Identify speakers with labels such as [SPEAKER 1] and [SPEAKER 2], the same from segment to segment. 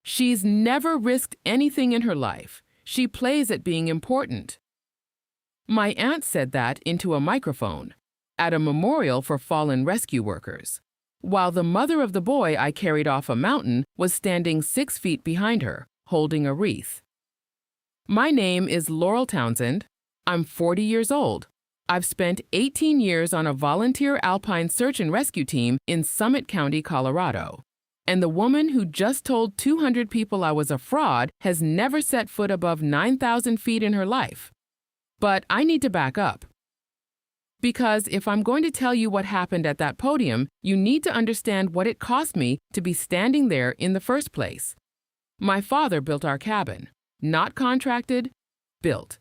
[SPEAKER 1] She's never risked anything in her life. She plays at being important. My aunt said that into a microphone at a memorial for fallen rescue workers, while the mother of the boy I carried off a mountain was standing 6 feet behind her, holding a wreath. My name is Laurel Townsend. I'm 40 years old. I've spent 18 years on a volunteer alpine search and rescue team in Summit County, Colorado. And the woman who just told 200 people I was a fraud has never set foot above 9,000 feet in her life. But I need to back up. Because if I'm going to tell you what happened at that podium, you need to understand what it cost me to be standing there in the first place. My father built our cabin. Not contracted, built.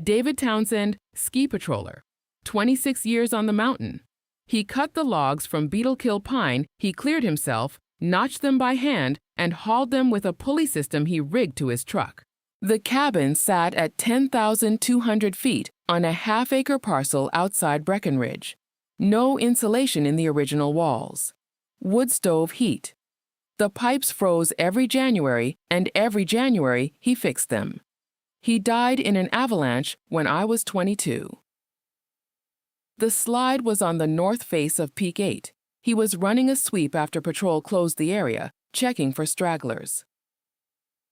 [SPEAKER 1] David Townsend, ski patroller. 26 years on the mountain. He cut the logs from beetle kill pine, he cleared himself, notched them by hand, and hauled them with a pulley system he rigged to his truck. The cabin sat at 10,200 feet on a half-acre parcel outside Breckenridge. No insulation in the original walls. Wood stove heat. The pipes froze every January, and every January he fixed them. He died in an avalanche when I was 22. The slide was on the north face of Peak 8. He was running a sweep after patrol closed the area, checking for stragglers.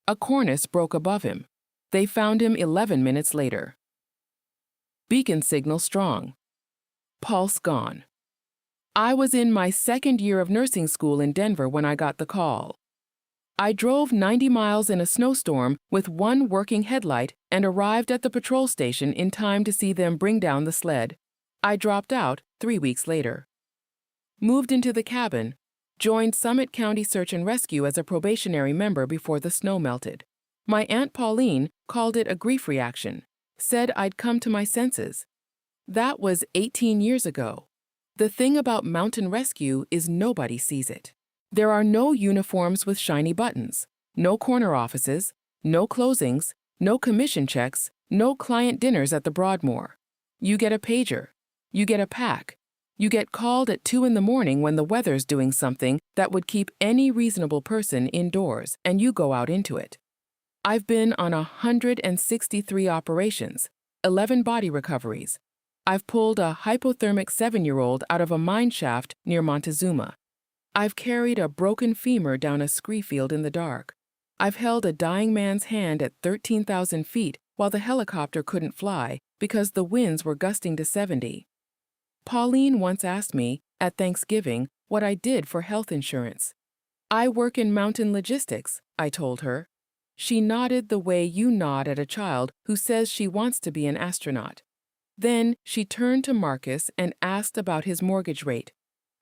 [SPEAKER 1] A cornice broke above him. They found him 11 minutes later. Beacon signal strong. Pulse gone. I was in my second year of nursing school in Denver when I got the call. I drove 90 miles in a snowstorm with one working headlight and arrived at the patrol station in time to see them bring down the sled. I dropped out 3 weeks later. Moved into the cabin, joined Summit County Search and Rescue as a probationary member before the snow melted. My Aunt Pauline called it a grief reaction, said I'd come to my senses. That was 18 years ago. The thing about mountain rescue is nobody sees it. There are no uniforms with shiny buttons, no corner offices, no closings, no commission checks, no client dinners at the Broadmoor. You get a pager. You get a pack. You get called at 2 in the morning when the weather's doing something that would keep any reasonable person indoors, and you go out into it. I've been on 163 operations, 11 body recoveries. I've pulled a hypothermic 7-year-old out of a mine shaft near Montezuma. I've carried a broken femur down a scree field in the dark. I've held a dying man's hand at 13,000 feet while the helicopter couldn't fly because the winds were gusting to 70. Pauline once asked me, at Thanksgiving, what I did for health insurance. I work in mountain logistics, I told her. She nodded the way you nod at a child who says she wants to be an astronaut. Then she turned to Marcus and asked about his mortgage rate.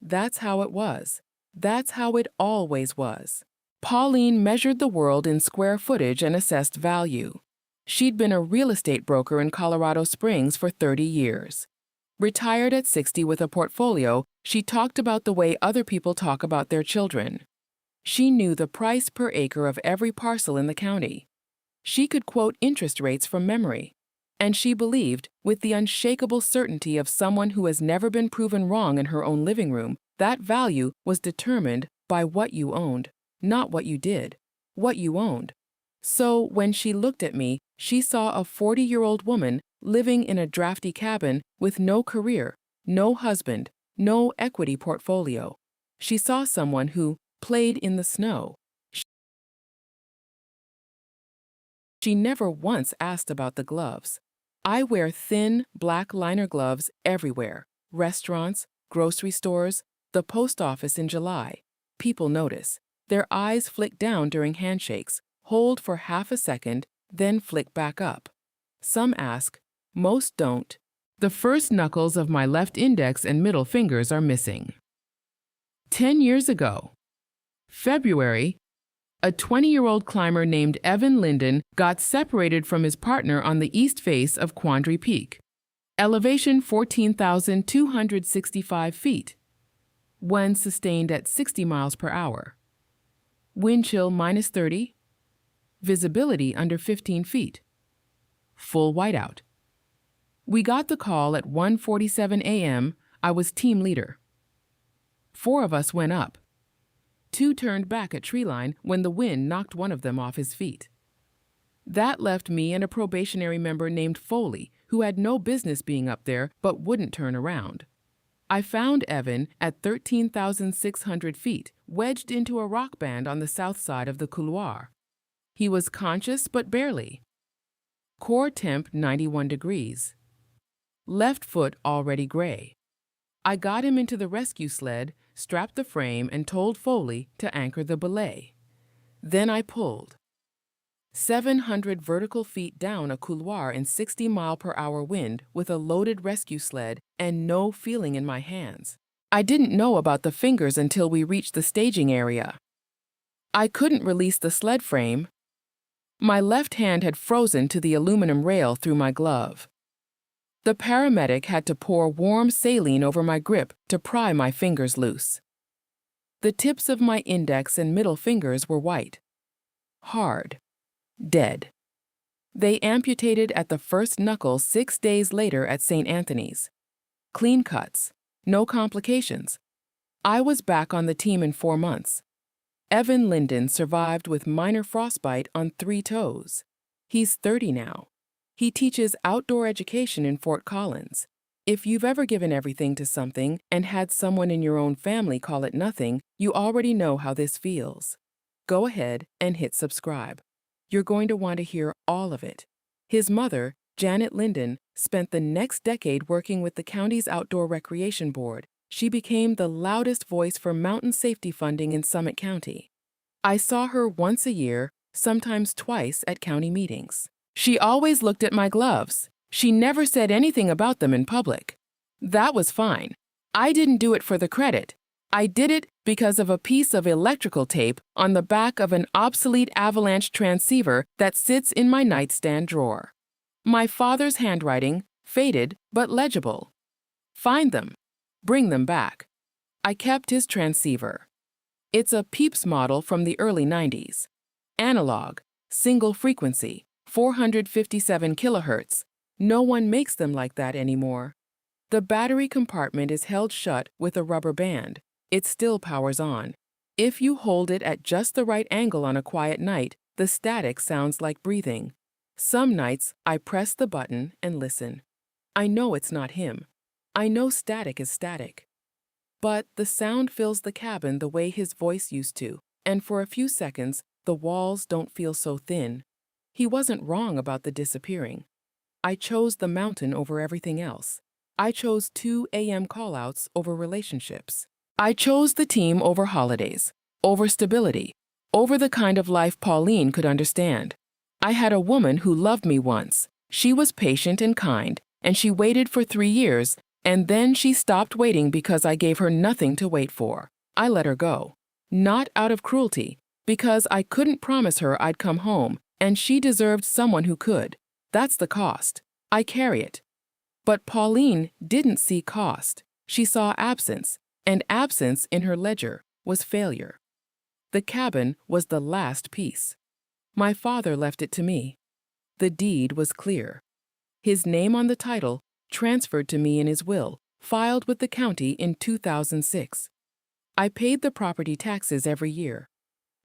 [SPEAKER 1] That's how it was. That's how it always was. Pauline measured the world in square footage and assessed value. She'd been a real estate broker in Colorado Springs for 30 years. Retired at 60 with a portfolio, she talked about the way other people talk about their children. She knew the price per acre of every parcel in the county. She could quote interest rates from memory. And she believed, with the unshakable certainty of someone who has never been proven wrong in her own living room, that value was determined by what you owned, not what you did, what you owned. So when she looked at me, she saw a 40-year-old woman living in a drafty cabin with no career, no husband, no equity portfolio. She saw someone who played in the snow. She never once asked about the gloves. I wear thin, black liner gloves everywhere. Restaurants, grocery stores, the post office in July. People notice. Their eyes flick down during handshakes, hold for half a second, then flick back up. Some ask, most don't. The first knuckles of my left index and middle fingers are missing. 10 years ago, February, a 20-year-old climber named Evan Linden got separated from his partner on the east face of Quandary Peak. Elevation 14,265 feet. Wind sustained at 60 miles per hour. Wind chill -30. Visibility under 15 feet. Full whiteout. We got the call at 1:47 a.m. I was team leader. 4 of us went up. Two turned back at treeline when the wind knocked one of them off his feet. That left me and a probationary member named Foley, who had no business being up there but wouldn't turn around. I found Evan at 13,600 feet, wedged into a rock band on the south side of the couloir. He was conscious but barely. Core temp 91 degrees. Left foot already gray. I got him into the rescue sled, strapped the frame, and told Foley to anchor the belay. Then I pulled. 700 vertical feet down a couloir in 60-mile-per-hour wind with a loaded rescue sled and no feeling in my hands. I didn't know about the fingers until we reached the staging area. I couldn't release the sled frame. My left hand had frozen to the aluminum rail through my glove. The paramedic had to pour warm saline over my grip to pry my fingers loose. The tips of my index and middle fingers were white. Hard. Dead. They amputated at the first knuckle 6 days later at St. Anthony's. Clean cuts. No complications. I was back on the team in 4 months. Evan Linden survived with minor frostbite on 3 toes. He's 30 now. He teaches outdoor education in Fort Collins. If you've ever given everything to something and had someone in your own family call it nothing, you already know how this feels. Go ahead and hit subscribe. You're going to want to hear all of it. His mother, Janet Linden, spent the next decade working with the county's Outdoor Recreation Board. She became the loudest voice for mountain safety funding in Summit County. I saw her once a year, sometimes twice at county meetings. She always looked at my gloves. She never said anything about them in public. That was fine. I didn't do it for the credit. I did it because of a piece of electrical tape on the back of an obsolete avalanche transceiver that sits in my nightstand drawer. My father's handwriting, faded but legible. Find them. Bring them back. I kept his transceiver. It's a Peeps model from the early 90s. Analog, single frequency, 457 kilohertz. No one makes them like that anymore. The battery compartment is held shut with a rubber band. It still powers on. If you hold it at just the right angle on a quiet night, the static sounds like breathing. Some nights, I press the button and listen. I know it's not him. I know static is static. But the sound fills the cabin the way his voice used to, and for a few seconds, the walls don't feel so thin. He wasn't wrong about the disappearing. I chose the mountain over everything else. I chose 2 a.m. callouts over relationships. I chose the team over holidays, over stability, over the kind of life Pauline could understand. I had a woman who loved me once. She was patient and kind, and she waited for 3 years, and then she stopped waiting because I gave her nothing to wait for. I let her go. Not out of cruelty, because I couldn't promise her I'd come home, and she deserved someone who could. That's the cost. I carry it. But Pauline didn't see cost. She saw absence. And absence in her ledger was failure. The cabin was the last piece. My father left it to me. The deed was clear. His name on the title, transferred to me in his will, filed with the county in 2006. I paid the property taxes every year.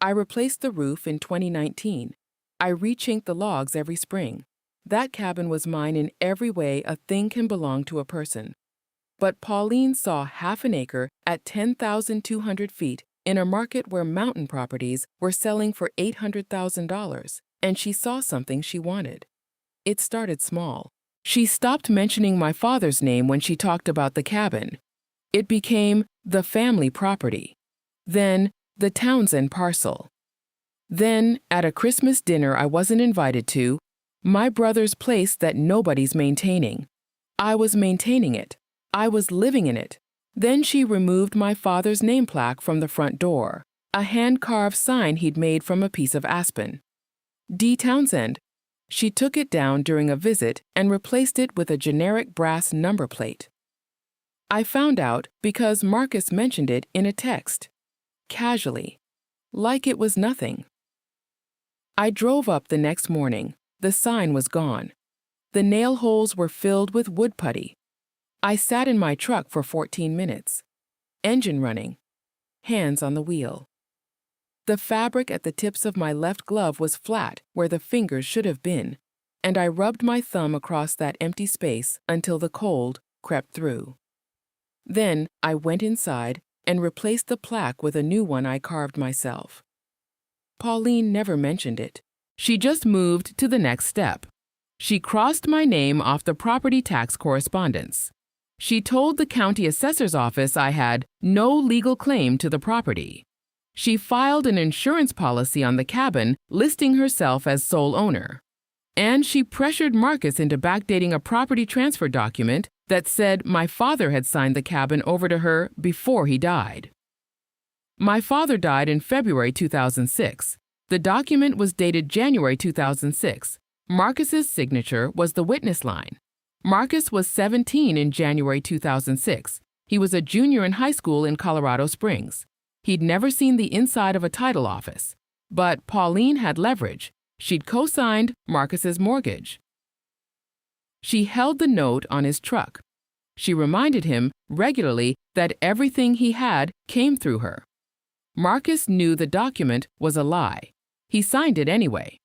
[SPEAKER 1] I replaced the roof in 2019. I rechinked the logs every spring. That cabin was mine in every way a thing can belong to a person. But Pauline saw half an acre at 10,200 feet in a market where mountain properties were selling for $800,000, and she saw something she wanted. It started small. She stopped mentioning my father's name when she talked about the cabin. It became the family property. Then, the Townsend parcel. Then, at a Christmas dinner I wasn't invited to, my brother's place that nobody's maintaining. I was maintaining it. I was living in it. Then she removed my father's name plaque from the front door, a hand-carved sign he'd made from a piece of aspen. D. Townsend. She took it down during a visit and replaced it with a generic brass number plate. I found out because Marcus mentioned it in a text. Casually. Like it was nothing. I drove up the next morning. The sign was gone. The nail holes were filled with wood putty. I sat in my truck for 14 minutes. Engine running. Hands on the wheel. The fabric at the tips of my left glove was flat where the fingers should have been, and I rubbed my thumb across that empty space until the cold crept through. Then I went inside and replaced the plaque with a new one I carved myself. Pauline never mentioned it. She just moved to the next step. She crossed my name off the property tax correspondence. She told the county assessor's office I had no legal claim to the property. She filed an insurance policy on the cabin listing herself as sole owner. And she pressured Marcus into backdating a property transfer document that said my father had signed the cabin over to her before he died. My father died in February 2006. The document was dated January 2006. Marcus's signature was the witness line. Marcus was 17 in January 2006. He was a junior in high school in Colorado Springs. He'd never seen the inside of a title office. But Pauline had leverage. She'd co-signed Marcus's mortgage. She held the note on his truck. She reminded him regularly that everything he had came through her. Marcus knew the document was a lie. He signed it anyway.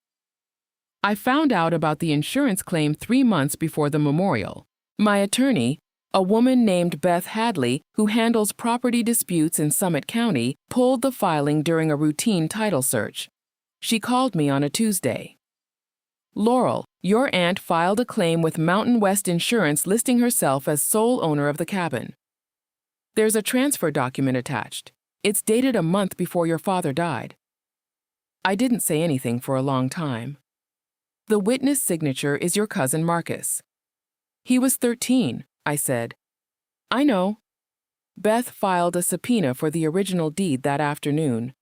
[SPEAKER 1] I found out about the insurance claim 3 months before the memorial. My attorney, a woman named Beth Hadley, who handles property disputes in Summit County, pulled the filing during a routine title search. She called me on a Tuesday. "Laurel, your aunt filed a claim with Mountain West Insurance listing herself as sole owner of the cabin. There's a transfer document attached. It's dated a month before your father died." I didn't say anything for a long time. "The witness signature is your cousin Marcus." "He was 13, I said. "I know." Beth filed a subpoena for the original deed that afternoon.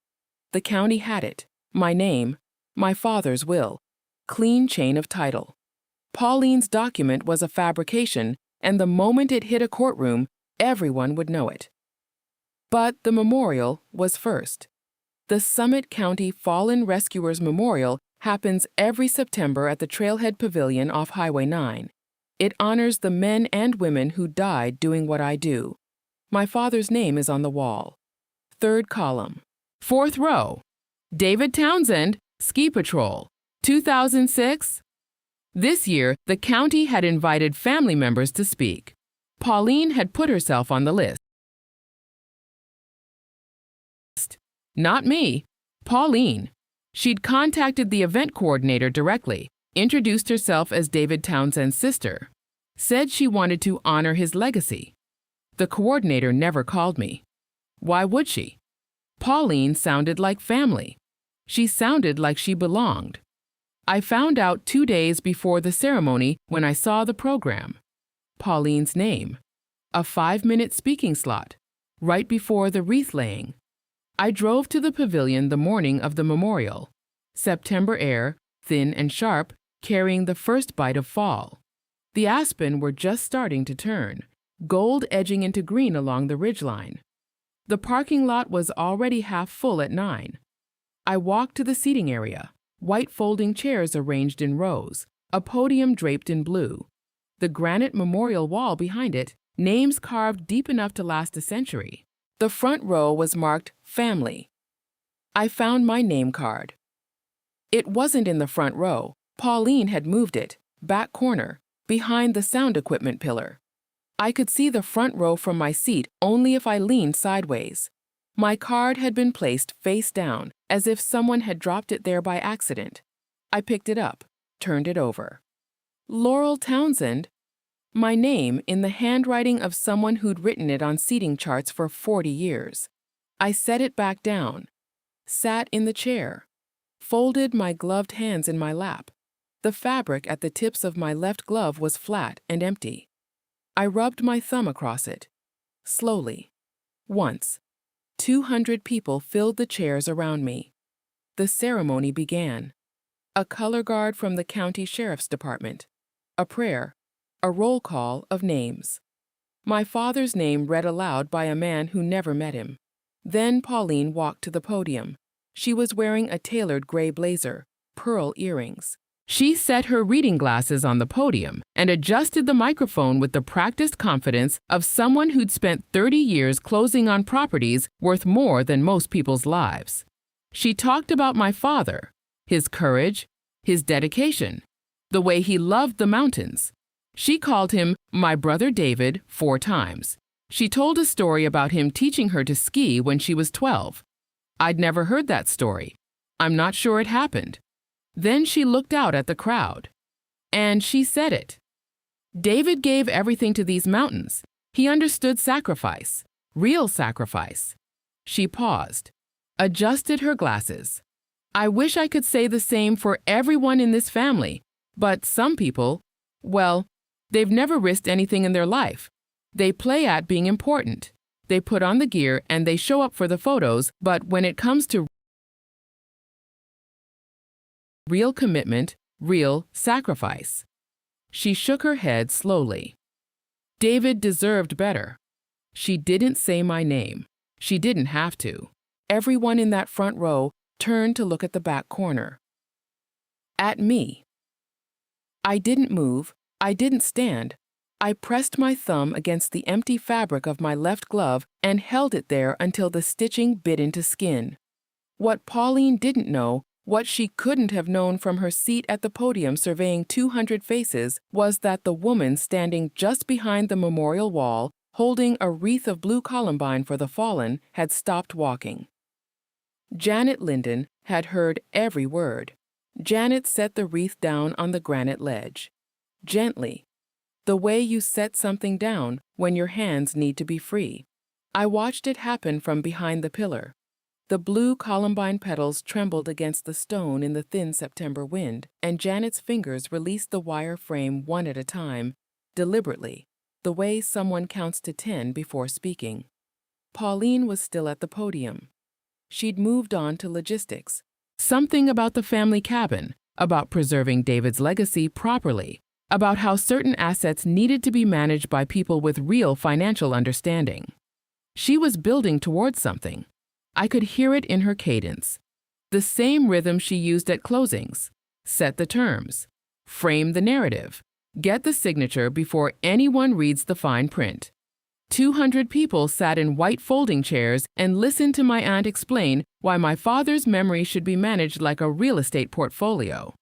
[SPEAKER 1] The county had it, my name, my father's will, clean chain of title. Pauline's document was a fabrication, and the moment it hit a courtroom, everyone would know it. But the memorial was first. The Summit County Fallen Rescuers Memorial happens every September at the Trailhead Pavilion off Highway 9. It honors the men and women who died doing what I do. My father's name is on the wall. 3rd column. 4th row. David Townsend, Ski Patrol, 2006. This year, the county had invited family members to speak. Pauline had put herself on the list. Not me, Pauline. She'd contacted the event coordinator directly, introduced herself as David Townsend's sister, said she wanted to honor his legacy. The coordinator never called me. Why would she? Pauline sounded like family. She sounded like she belonged. I found out 2 days before the ceremony when I saw the program. Pauline's name. A 5-minute speaking slot, right before the wreath laying. I drove to the pavilion the morning of the memorial. September air, thin and sharp, carrying the first bite of fall. The aspen were just starting to turn, gold edging into green along the ridgeline. The parking lot was already half full at 9. I walked to the seating area, white folding chairs arranged in rows, a podium draped in blue. The granite memorial wall behind it, names carved deep enough to last a century. The front row was marked Family. I found my name card. It wasn't in the front row. Pauline had moved it, back corner, behind the sound equipment pillar. I could see the front row from my seat only if I leaned sideways. My card had been placed face down, as if someone had dropped it there by accident. I picked it up, turned it over. Laurel Townsend. My name in the handwriting of someone who'd written it on seating charts for 40 years. I set it back down, sat in the chair, folded my gloved hands in my lap. The fabric at the tips of my left glove was flat and empty. I rubbed my thumb across it, slowly. Once, 200 people filled the chairs around me. The ceremony began. A color guard from the county sheriff's department, a prayer, a roll call of names. My father's name read aloud by a man who never met him. Then Pauline walked to the podium. She was wearing a tailored gray blazer, pearl earrings. She set her reading glasses on the podium and adjusted the microphone with the practiced confidence of someone who'd spent 30 years closing on properties worth more than most people's lives. She talked about my father, his courage, his dedication, the way he loved the mountains. She called him my brother David 4 times. She told a story about him teaching her to ski when she was 12. I'd never heard that story. I'm not sure it happened. Then she looked out at the crowd. And she said it. David gave everything to these mountains. He understood sacrifice, real sacrifice. She paused, adjusted her glasses. I wish I could say the same for everyone in this family, but some people, well, they've never risked anything in their life. They play at being important. They put on the gear and they show up for the photos, but when it comes to real commitment, real sacrifice. She shook her head slowly. David deserved better. She didn't say my name. She didn't have to. Everyone in that front row turned to look at the back corner. At me. I didn't move. I didn't stand. I pressed my thumb against the empty fabric of my left glove and held it there until the stitching bit into skin. What Pauline didn't know, what she couldn't have known from her seat at the podium surveying 200 faces, was that the woman standing just behind the memorial wall, holding a wreath of blue columbine for the fallen, had stopped walking. Janet Linden had heard every word. Janet set the wreath down on the granite ledge. Gently. The way you set something down when your hands need to be free. I watched it happen from behind the pillar. The blue columbine petals trembled against the stone in the thin September wind, and Janet's fingers released the wire frame one at a time, deliberately, the way someone counts to 10 before speaking. Pauline was still at the podium. She'd moved on to logistics. Something about the family cabin, about preserving David's legacy properly, about how certain assets needed to be managed by people with real financial understanding. She was building towards something. I could hear it in her cadence. The same rhythm she used at closings. Set the terms. Frame the narrative. Get the signature before anyone reads the fine print. 200 people sat in white folding chairs and listened to my aunt explain why my father's memory should be managed like a real estate portfolio.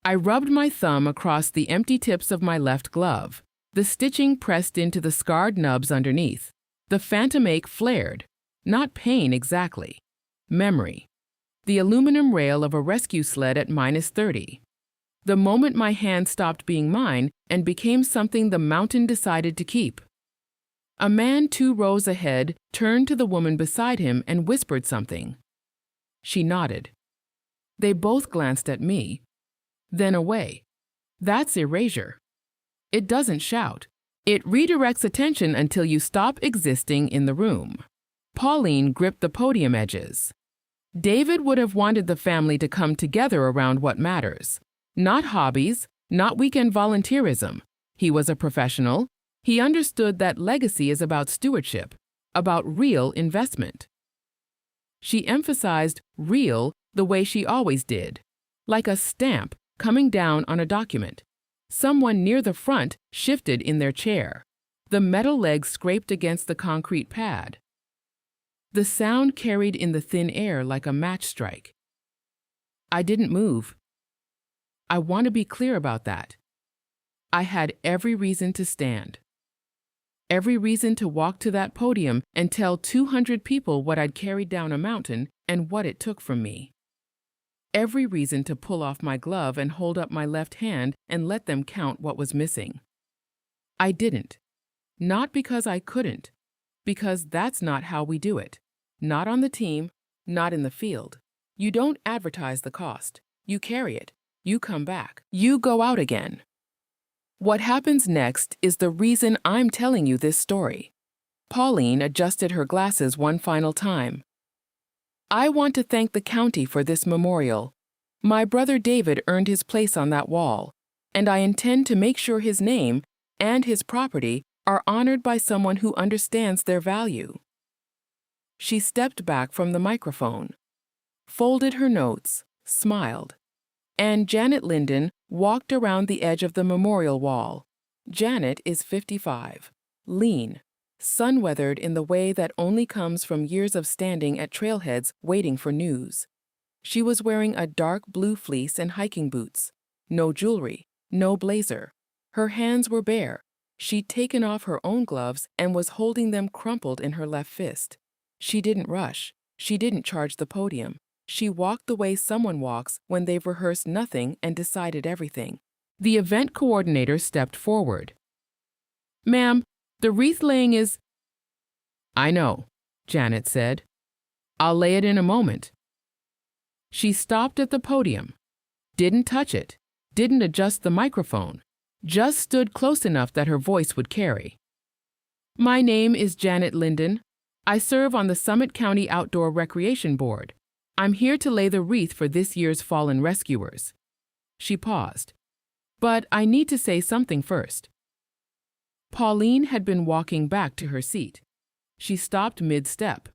[SPEAKER 1] I rubbed my thumb across the empty tips of my left glove. The stitching pressed into the scarred nubs underneath. The phantom ache flared. Not pain exactly. Memory. The aluminum rail of a rescue sled at -30. The moment my hand stopped being mine and became something the mountain decided to keep. A man 2 rows ahead turned to the woman beside him and whispered something. She nodded. They both glanced at me. Then away. That's erasure. It doesn't shout. It redirects attention until you stop existing in the room. Pauline gripped the podium edges. David would have wanted the family to come together around what matters. Not hobbies, not weekend volunteerism. He was a professional. He understood that legacy is about stewardship, about real investment. She emphasized real the way she always did, like a stamp coming down on a document. Someone near the front shifted in their chair. The metal legs scraped against the concrete pad. The sound carried in the thin air like a match strike. I didn't move. I want to be clear about that. I had every reason to stand. Every reason to walk to that podium and tell 200 people what I'd carried down a mountain and what it took from me. Every reason to pull off my glove and hold up my left hand and let them count what was missing. I didn't. Not because I couldn't, because that's not how we do it. Not on the team, not in the field. You don't advertise the cost. You carry it. You come back. You go out again. What happens next is the reason I'm telling you this story. Pauline adjusted her glasses one final time. I want to thank the county for this memorial. My brother David earned his place on that wall, and I intend to make sure his name and his property are honored by someone who understands their value. She stepped back from the microphone, folded her notes, smiled, and Janet Linden walked around the edge of the memorial wall. Janet is 55, lean, sun-weathered in the way that only comes from years of standing at trailheads waiting for news. She was wearing a dark blue fleece and hiking boots. No jewelry, no blazer. Her hands were bare. She'd taken off her own gloves and was holding them crumpled in her left fist. She didn't rush. She didn't charge the podium. She walked the way someone walks when they've rehearsed nothing and decided everything. The event coordinator stepped forward. "Ma'am, the wreath laying is—" "I know," Janet said. "I'll lay it in a moment." She stopped at the podium, didn't touch it, didn't adjust the microphone, just stood close enough that her voice would carry. "My name is Janet Linden. I serve on the Summit County Outdoor Recreation Board. I'm here to lay the wreath for this year's fallen rescuers." She paused. "But I need to say something first." Pauline had been walking back to her seat. She stopped mid-step,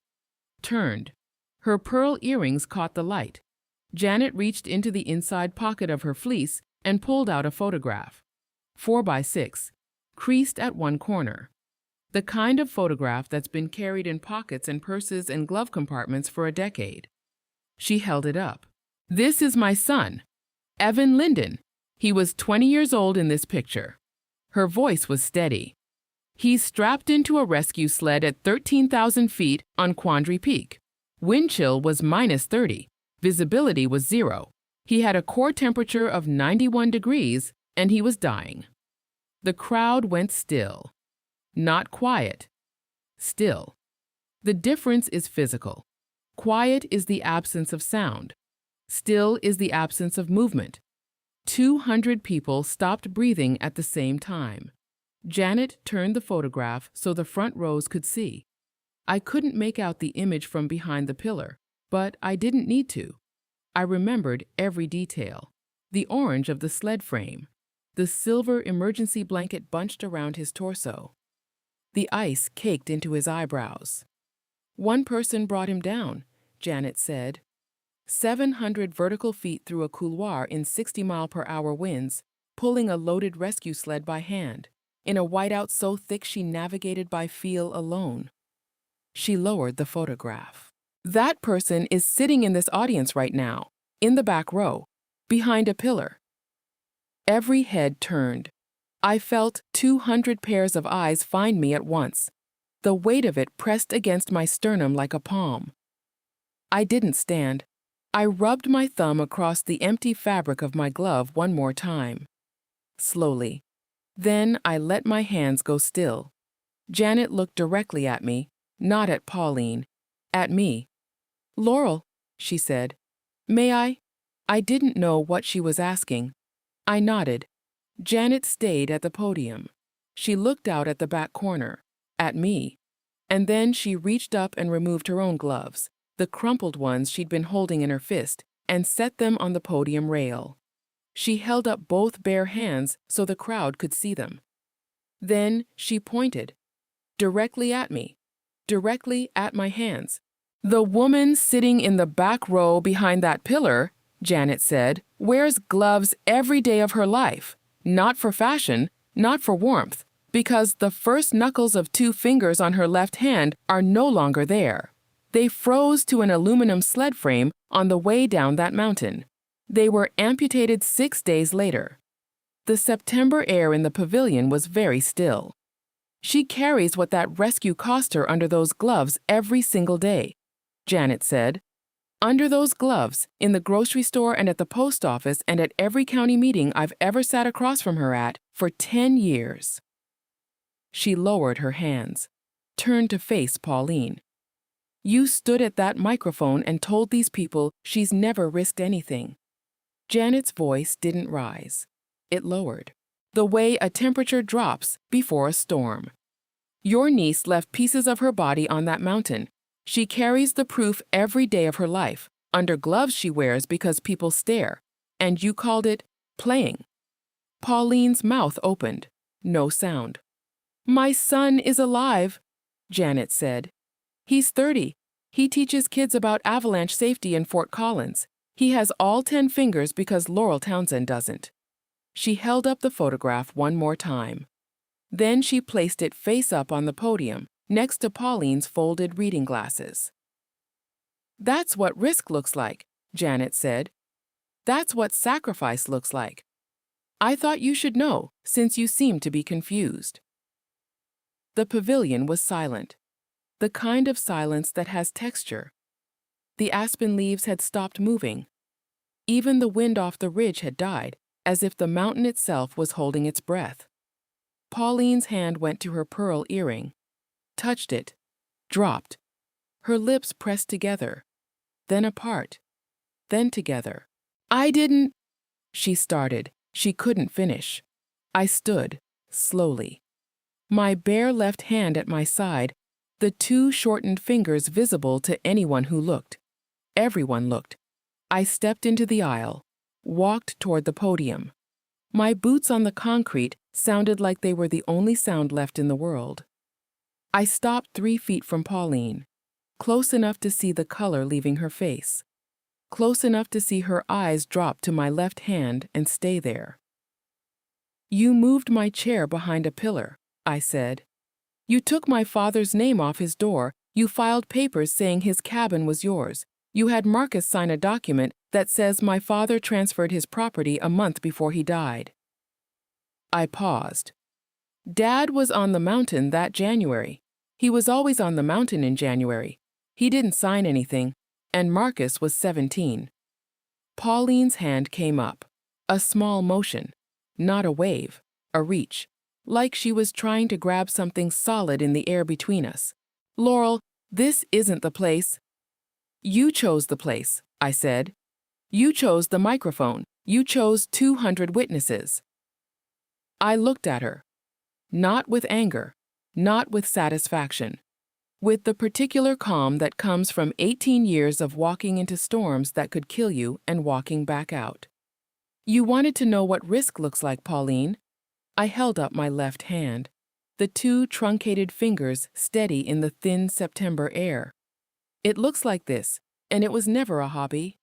[SPEAKER 1] turned. Her pearl earrings caught the light. Janet reached into the inside pocket of her fleece and pulled out a photograph. 4x6, creased at one corner. The kind of photograph that's been carried in pockets and purses and glove compartments for a decade. She held it up. "This is my son, Evan Linden. He was 20 years old in this picture." Her voice was steady. "He's strapped into a rescue sled at 13,000 feet on Quandary Peak. Wind chill was -30. Visibility was 0. He had a core temperature of 91 degrees, and he was dying." The crowd went still. Not quiet. Still. The difference is physical. Quiet is the absence of sound. Still is the absence of movement. 200 people stopped breathing at the same time. Janet turned the photograph so the front rows could see. I couldn't make out the image from behind the pillar, but I didn't need to. I remembered every detail. The orange of the sled frame, the silver emergency blanket bunched around his torso, the ice caked into his eyebrows. "One person brought him down," Janet said. 700 vertical feet through a couloir in 60-mile-per-hour winds, pulling a loaded rescue sled by hand, in a whiteout so thick she navigated by feel alone. She lowered the photograph. "That person is sitting in this audience right now, in the back row, behind a pillar." Every head turned. I felt 200 pairs of eyes find me at once. The weight of it pressed against my sternum like a palm. I didn't stand. I rubbed my thumb across the empty fabric of my glove one more time. Slowly. Then I let my hands go still. Janet looked directly at me, not at Pauline, at me. "Laurel," she said. "May I?" I didn't know what she was asking. I nodded. Janet stayed at the podium. She looked out at the back corner, at me, and then she reached up and removed her own gloves, the crumpled ones she'd been holding in her fist, and set them on the podium rail. She held up both bare hands so the crowd could see them. Then she pointed, directly at me, directly at my hands. "The woman sitting in the back row behind that pillar," Janet said, "wears gloves every day of her life. Not for fashion, not for warmth, because the first knuckles of 2 fingers on her left hand are no longer there. They froze to an aluminum sled frame on the way down that mountain. They were amputated 6 days later." The September air in the pavilion was very still. "She carries what that rescue cost her under those gloves every single day," Janet said. "Under those gloves, in the grocery store and at the post office and at every county meeting I've ever sat across from her at for 10 years. She lowered her hands, turned to face Pauline. "You stood at that microphone and told these people she's never risked anything." Janet's voice didn't rise. It lowered, the way a temperature drops before a storm. "Your niece left pieces of her body on that mountain. She carries the proof every day of her life, under gloves she wears because people stare, and you called it playing." Pauline's mouth opened, no sound. "My son is alive," Janet said. "He's 30. He teaches kids about avalanche safety in Fort Collins. He has all 10 fingers because Laurel Townsend doesn't." She held up the photograph one more time. Then she placed it face up on the podium, next to Pauline's folded reading glasses. "That's what risk looks like," Janet said. "That's what sacrifice looks like. I thought you should know, since you seem to be confused." The pavilion was silent, the kind of silence that has texture. The aspen leaves had stopped moving. Even the wind off the ridge had died, as if the mountain itself was holding its breath. Pauline's hand went to her pearl earring, touched it, dropped. Her lips pressed together, then apart, then together. "I didn't," she started. She couldn't finish. I stood, slowly. My bare left hand at my side, the two shortened fingers visible to anyone who looked. Everyone looked. I stepped into the aisle, walked toward the podium. My boots on the concrete sounded like they were the only sound left in the world. I stopped 3 feet from Pauline, close enough to see the color leaving her face, close enough to see her eyes drop to my left hand and stay there. "You moved my chair behind a pillar," I said. "You took my father's name off his door. You filed papers saying his cabin was yours. You had Marcus sign a document that says my father transferred his property a month before he died." I paused. Dad was on the mountain that January. He was always on the mountain in January. He didn't sign anything, and Marcus was 17. Pauline's hand came up. A small motion, not a wave, a reach, like she was trying to grab something solid in the air between us. "Laurel, this isn't the place." "You chose the place," I said. "You chose the microphone. You chose 200 witnesses." I looked at her, not with anger, not with satisfaction, with the particular calm that comes from 18 years of walking into storms that could kill you and walking back out. "You wanted to know what risk looks like, Pauline." I held up my left hand, the two truncated fingers steady in the thin September air. "It looks like this, and it was never a hobby."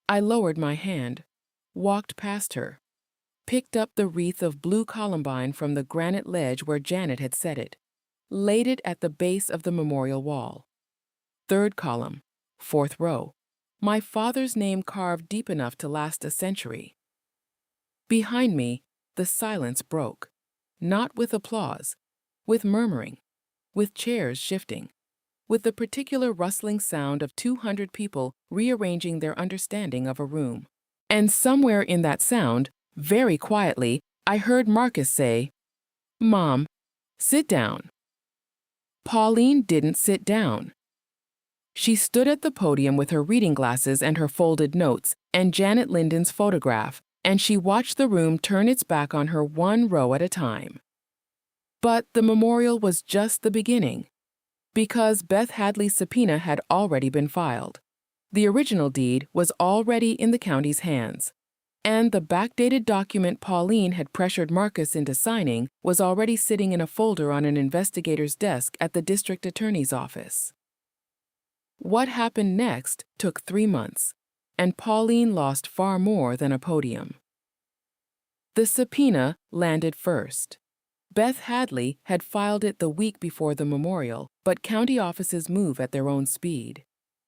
[SPEAKER 1] I lowered my hand, walked past her, picked up the wreath of blue columbine from the granite ledge where Janet had set it, laid it at the base of the memorial wall. 3rd column, 4th row, my father's name carved deep enough to last a century. Behind me, the silence broke, not with applause, with murmuring, with chairs shifting, with the particular rustling sound of 200 people rearranging their understanding of a room. And somewhere in that sound, very quietly, I heard Marcus say, "Mom, sit down." Pauline didn't sit down. She stood at the podium with her reading glasses and her folded notes and Janet Linden's photograph, and she watched the room turn its back on her 1 row at a time. But the memorial was just the beginning, because Beth Hadley's subpoena had already been filed. The original deed was already in the county's hands, and the backdated document Pauline had pressured Marcus into signing was already sitting in a folder on an investigator's desk at the district attorney's office. What happened next took 3 months, and Pauline lost far more than a podium. The subpoena landed first. Beth Hadley had filed it the week before the memorial, but county offices move at their own speed.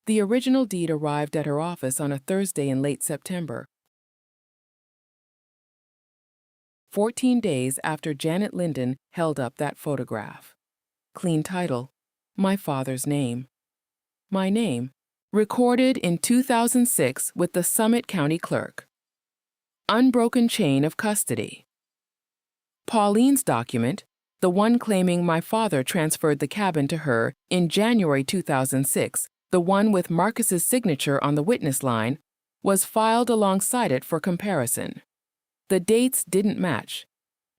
[SPEAKER 1] The original deed arrived at her office on a Thursday in late September, 14 days after Janet Linden held up that photograph. Clean title, "My Father's Name." My name, recorded in 2006 with the Summit County Clerk. Unbroken chain of custody. Pauline's document, the one claiming my father transferred the cabin to her in January 2006, the one with Marcus's signature on the witness line, was filed alongside it for comparison. The dates didn't match.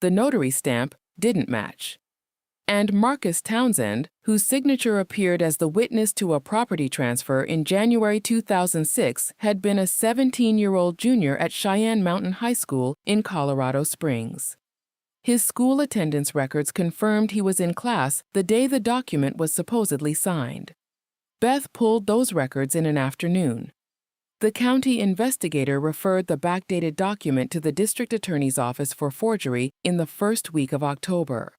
[SPEAKER 1] The notary stamp didn't match. And Marcus Townsend, whose signature appeared as the witness to a property transfer in January 2006, had been a 17-year-old junior at Cheyenne Mountain High School in Colorado Springs. His school attendance records confirmed he was in class the day the document was supposedly signed. Beth pulled those records in an afternoon. The county investigator referred the backdated document to the district attorney's office for forgery in the first week of October.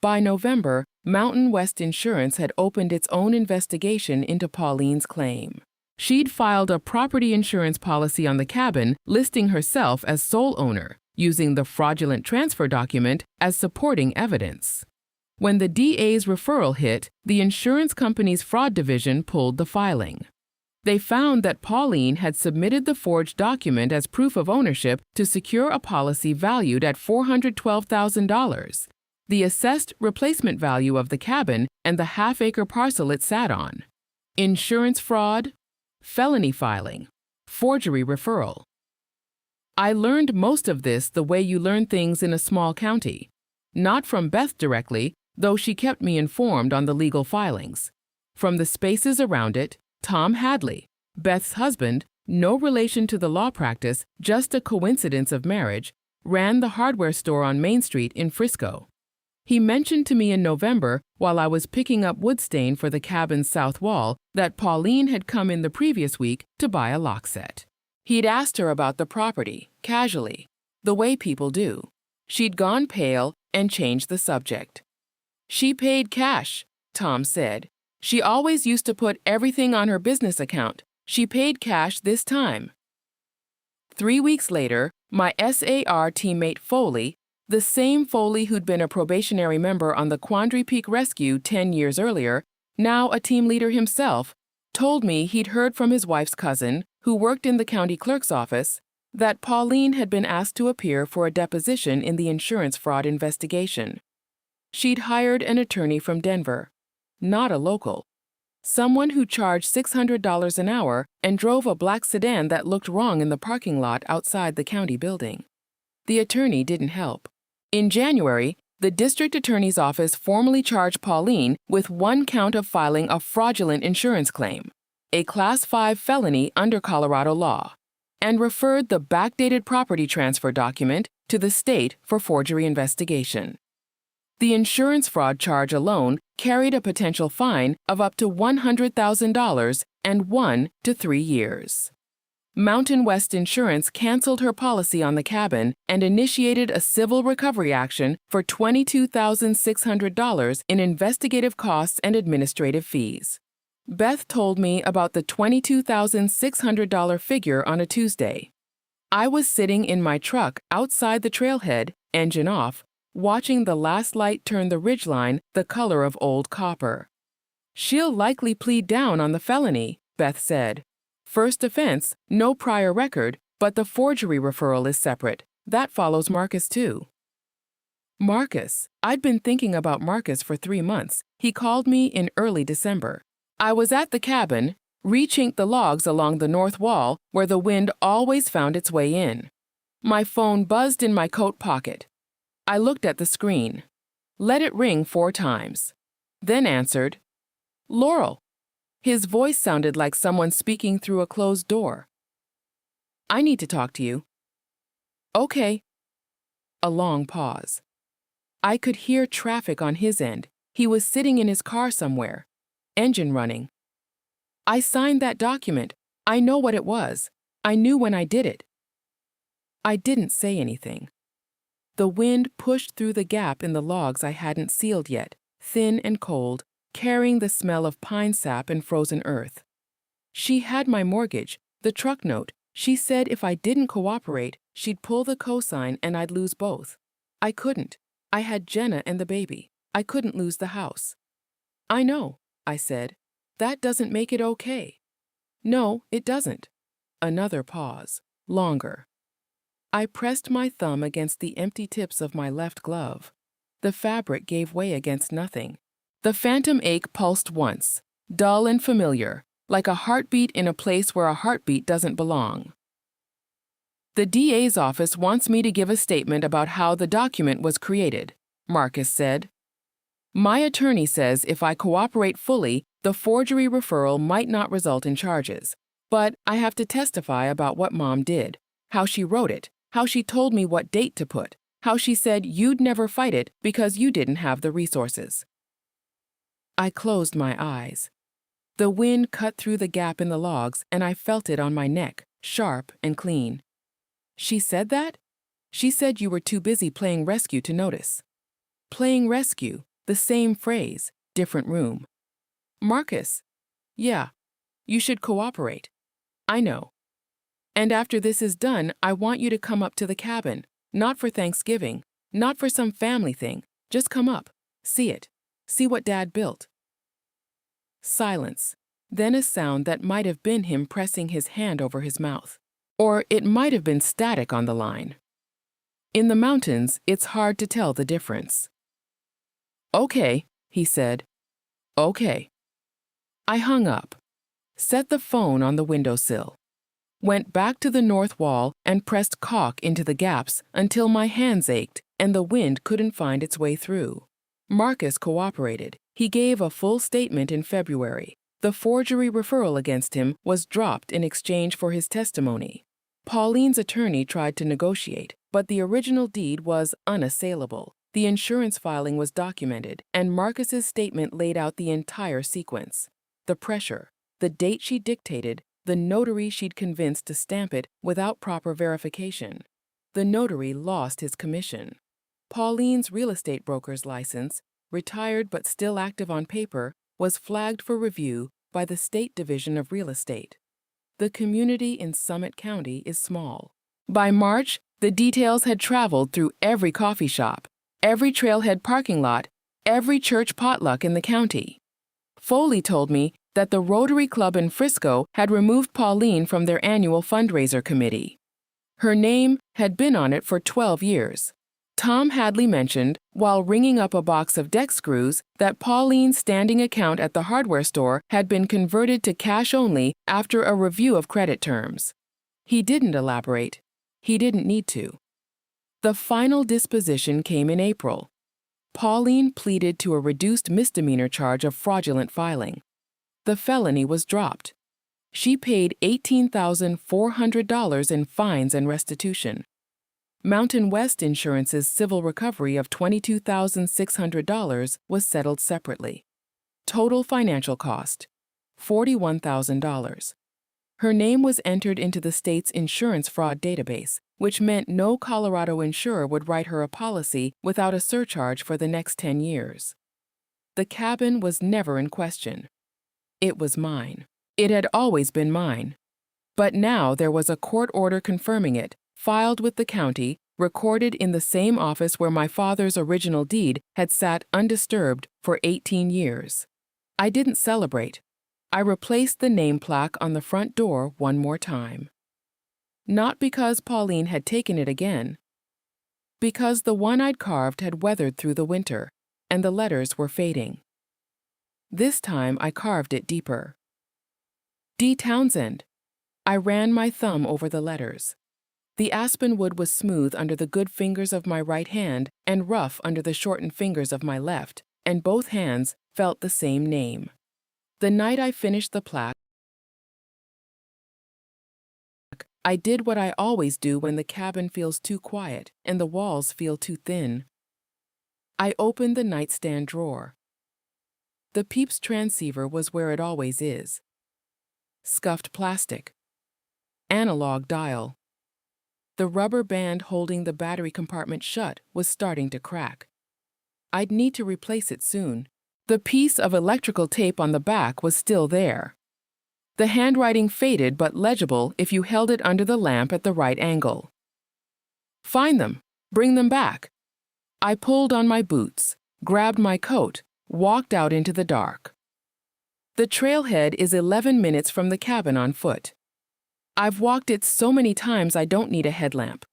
[SPEAKER 1] By November, Mountain West Insurance had opened its own investigation into Pauline's claim. She'd filed a property insurance policy on the cabin, listing herself as sole owner, using the fraudulent transfer document as supporting evidence. When the DA's referral hit, the insurance company's fraud division pulled the filing. They found that Pauline had submitted the forged document as proof of ownership to secure a policy valued at $412,000, the assessed replacement value of the cabin and the half-acre parcel it sat on. Insurance fraud, felony filing, forgery referral. I learned most of this the way you learn things in a small county. Not from Beth directly, though she kept me informed on the legal filings. From the spaces around it, Tom Hadley, Beth's husband, no relation to the law practice, just a coincidence of marriage, ran the hardware store on Main Street in Frisco. He mentioned to me in November, while I was picking up wood stain for the cabin's south wall, that Pauline had come in the previous week to buy a lock set. He'd asked her about the property, casually, the way people do. She'd gone pale and changed the subject. She paid cash, Tom said. She always used to put everything on her business account. She paid cash this time. 3 weeks later, my SAR teammate Foley, the same Foley who'd been a probationary member on the Quandary Peak Rescue 10 years earlier, now a team leader himself, told me he'd heard from his wife's cousin, who worked in the county clerk's office, that Pauline had been asked to appear for a deposition in the insurance fraud investigation. She'd hired an attorney from Denver, not a local, someone who charged $600 an hour and drove a black sedan that looked wrong in the parking lot outside the county building. The attorney didn't help. In January, the district attorney's office formally charged Pauline with 1 count of filing a fraudulent insurance claim, a Class 5 felony under Colorado law, and referred the backdated property transfer document to the state for forgery investigation. The insurance fraud charge alone carried a potential fine of up to $100,000 and 1 to 3 years. Mountain West Insurance canceled her policy on the cabin and initiated a civil recovery action for $22,600 in investigative costs and administrative fees. Beth told me about the $22,600 figure on a Tuesday. I was sitting in my truck outside the trailhead, engine off, watching the last light turn the ridgeline the color of old copper. She'll likely plead down on the felony, Beth said. First offense, no prior record, but the forgery referral is separate. That follows Marcus too. Marcus. I'd been thinking about Marcus for 3 months. He called me in early December. I was at the cabin, rechinked the logs along the north wall where the wind always found its way in. My phone buzzed in my coat pocket. I looked at the screen. Let it ring 4 times. Then answered, Laurel. His voice sounded like someone speaking through a closed door. I need to talk to you. Okay. A long pause. I could hear traffic on his end. He was sitting in his car somewhere. Engine running. I signed that document. I know what it was. I knew when I did it. I didn't say anything. The wind pushed through the gap in the logs I hadn't sealed yet, thin and cold, carrying the smell of pine sap and frozen earth. She had my mortgage, the truck note. She said if I didn't cooperate, she'd pull the cosign and I'd lose both. I couldn't. I had Jenna and the baby. I couldn't lose the house. I know, I said. That doesn't make it okay. No, it doesn't. Another pause. Longer. I pressed my thumb against the empty tips of my left glove. The fabric gave way against nothing. The phantom ache pulsed once, dull and familiar, like a heartbeat in a place where a heartbeat doesn't belong. The DA's office wants me to give a statement about how the document was created, Marcus said. My attorney says if I cooperate fully, the forgery referral might not result in charges. But I have to testify about what Mom did, how she wrote it, how she told me what date to put, how she said you'd never fight it because you didn't have the resources. I closed my eyes. The wind cut through the gap in the logs, and I felt it on my neck, sharp and clean. She said that? She said you were too busy playing rescue to notice. Playing rescue, the same phrase, different room. Marcus. Yeah. You should cooperate. I know. And after this is done, I want you to come up to the cabin, not for Thanksgiving, not for some family thing. Just come up, see it, see what Dad built. Silence, then a sound that might have been him pressing his hand over his mouth. Or it might have been static on the line. In the mountains, it's hard to tell the difference. Okay, he said. Okay. I hung up, set the phone on the windowsill, went back to the north wall and pressed caulk into the gaps until my hands ached and the wind couldn't find its way through. Marcus cooperated. He gave a full statement in February. The forgery referral against him was dropped in exchange for his testimony. Pauline's attorney tried to negotiate, but the original deed was unassailable. The insurance filing was documented, and Marcus's statement laid out the entire sequence. The pressure, the date she dictated, the notary she'd convinced to stamp it without proper verification. The notary lost his commission. Pauline's real estate broker's license, retired but still active on paper, was flagged for review by the State Division of Real Estate. The community in Summit County is small. By March, the details had traveled through every coffee shop, every trailhead parking lot, every church potluck in the county. Foley told me that the Rotary Club in Frisco had removed Pauline from their annual fundraiser committee. Her name had been on it for 12 years. Tom Hadley mentioned, while ringing up a box of deck screws, that Pauline's standing account at the hardware store had been converted to cash only after a review of credit terms. He didn't elaborate. He didn't need to. The final disposition came in April. Pauline pleaded to a reduced misdemeanor charge of fraudulent filing. The felony was dropped. She paid $18,400 in fines and restitution. Mountain West Insurance's civil recovery of $22,600 was settled separately. Total financial cost, $41,000. Her name was entered into the state's insurance fraud database, which meant no Colorado insurer would write her a policy without a surcharge for the next 10 years. The cabin was never in question. It was mine. It had always been mine. But now there was a court order confirming it, filed with the county, recorded in the same office where my father's original deed had sat undisturbed for 18 years. I didn't celebrate. I replaced the name plaque on the front door one more time. Not because Pauline had taken it again. Because the one I'd carved had weathered through the winter, and the letters were fading. This time I carved it deeper. D. Townsend. I ran my thumb over the letters. The aspen wood was smooth under the good fingers of my right hand and rough under the shortened fingers of my left, and both hands felt the same name. The night I finished the plaque, I did what I always do when the cabin feels too quiet and the walls feel too thin. I opened the nightstand drawer. The Peeps transceiver was where it always is. Scuffed plastic. Analog dial. The rubber band holding the battery compartment shut was starting to crack. I'd need to replace it soon. The piece of electrical tape on the back was still there. The handwriting faded but legible if you held it under the lamp at the right angle. Find them. Bring them back. I pulled on my boots, grabbed my coat, walked out into the dark. The trailhead is 11 minutes from the cabin on foot. I've walked it so many times I don't need a headlamp.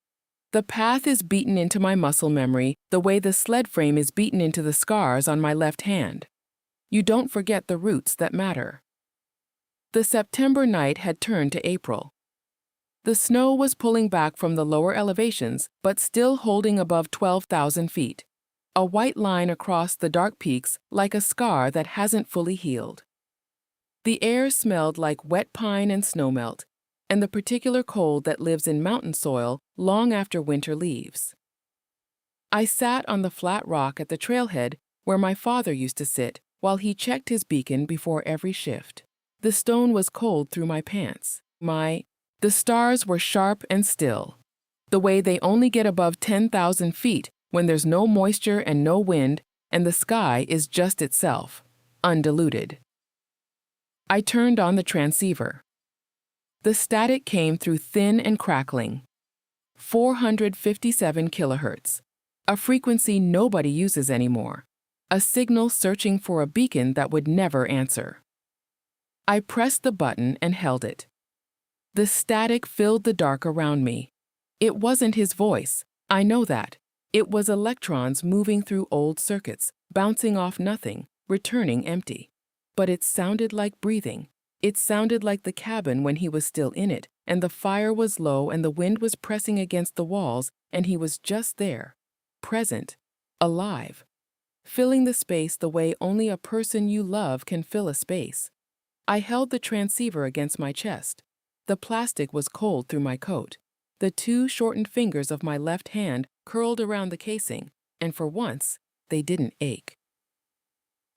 [SPEAKER 1] The path is beaten into my muscle memory the way the sled frame is beaten into the scars on my left hand. You don't forget the routes that matter. The September night had turned to April. The snow was pulling back from the lower elevations, but still holding above 12,000 feet, a white line across the dark peaks like a scar that hasn't fully healed. The air smelled like wet pine and snowmelt, and the particular cold that lives in mountain soil long after winter leaves. I sat on the flat rock at the trailhead where my father used to sit while he checked his beacon before every shift. The stone was cold through my pants. The stars were sharp and still, the way they only get above 10,000 feet when there's no moisture and no wind and the sky is just itself, undiluted. I turned on the transceiver. The static came through thin and crackling. 457 kilohertz, a frequency nobody uses anymore, a signal searching for a beacon that would never answer. I pressed the button and held it. The static filled the dark around me. It wasn't his voice, I know that. It was electrons moving through old circuits, bouncing off nothing, returning empty. But it sounded like breathing. It sounded like the cabin when he was still in it, and the fire was low and the wind was pressing against the walls, and he was just there, present, alive, filling the space the way only a person you love can fill a space. I held the transceiver against my chest. The plastic was cold through my coat. The two shortened fingers of my left hand curled around the casing, and for once, they didn't ache.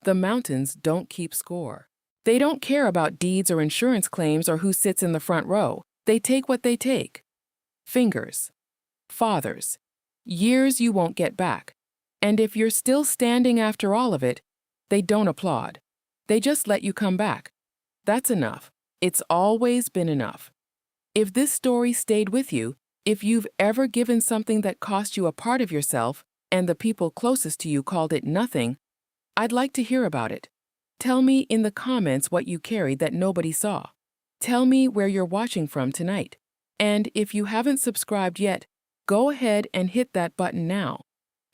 [SPEAKER 1] The mountains don't keep score. They don't care about deeds or insurance claims or who sits in the front row. They take what they take. Fingers. Fathers. Years you won't get back. And if you're still standing after all of it, they don't applaud. They just let you come back. That's enough. It's always been enough. If this story stayed with you, if you've ever given something that cost you a part of yourself, and the people closest to you called it nothing, I'd like to hear about it. Tell me in the comments what you carried that nobody saw. Tell me where you're watching from tonight. And if you haven't subscribed yet, go ahead and hit that button now.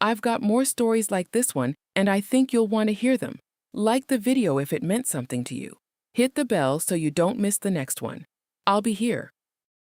[SPEAKER 1] I've got more stories like this one, and I think you'll want to hear them. Like the video if it meant something to you. Hit the bell so you don't miss the next one. I'll be here.